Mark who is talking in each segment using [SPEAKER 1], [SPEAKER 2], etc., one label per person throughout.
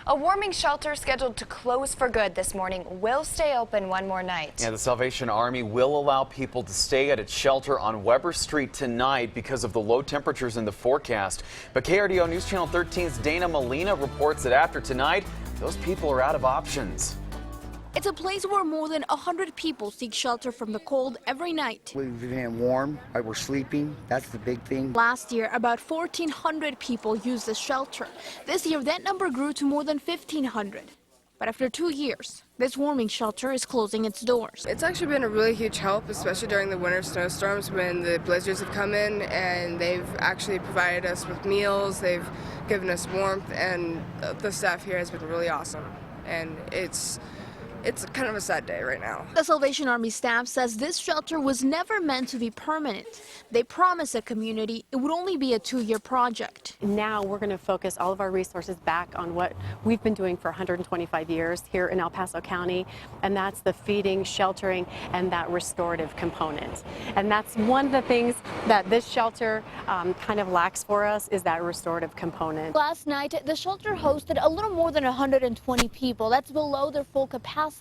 [SPEAKER 1] A warming shelter scheduled to close for good this morning will stay open one more night.
[SPEAKER 2] Yeah, the Salvation Army will allow people to stay at its shelter on Weber Street tonight because of the low temperatures in the forecast. But KRDO News Channel 13's Dana Molina reports that after tonight, those people are out of options.
[SPEAKER 3] It's a place where more than 100 people seek shelter from the cold every night.
[SPEAKER 4] We've been warm, we're sleeping. That's the big thing.
[SPEAKER 3] Last year, about 1,400 people used the shelter. This year, that number grew to more than 1,500. But after 2 years, this warming shelter is closing its doors.
[SPEAKER 5] It's actually been a really huge help, especially during the winter snowstorms when the blizzards have come in, and they've actually provided us with meals, they've given us warmth, and the staff here has been really awesome. And it's kind of a sad day right now.
[SPEAKER 3] The Salvation Army staff says this shelter was never meant to be permanent. They promised the community it would only be a 2-year project.
[SPEAKER 6] Now we're going to focus all of our resources back on what we've been doing for 125 years here in El Paso County, and that's the feeding, sheltering, and that restorative component. And that's one of the things that this shelter kind of lacks for us, is that restorative component.
[SPEAKER 3] Last night, the shelter hosted a little more than 120 people. That's below their full capacity.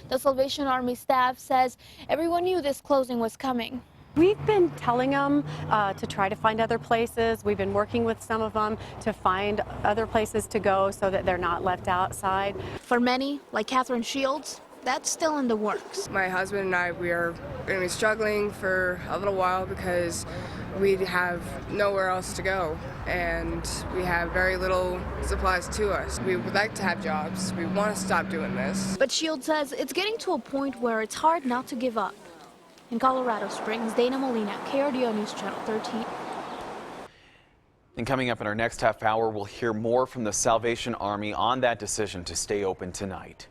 [SPEAKER 3] The Salvation Army staff says everyone knew this closing was coming.
[SPEAKER 6] We've been telling them to try to find other places. We've been working with some of them to find other places to go so that they're not left outside.
[SPEAKER 3] For many, like Catherine Shields, that's still in the works.
[SPEAKER 5] My husband and I, we are going to be struggling for a little while because we have nowhere else to go, and we have very little supplies to us. We would like to have jobs. We want to stop doing this.
[SPEAKER 3] But Shields says it's getting to a point where it's hard not to give up. In Colorado Springs, Dana Molina, KRDO News Channel 13.
[SPEAKER 2] And coming up in our next half hour, we'll hear more from the Salvation Army on that decision to stay open tonight.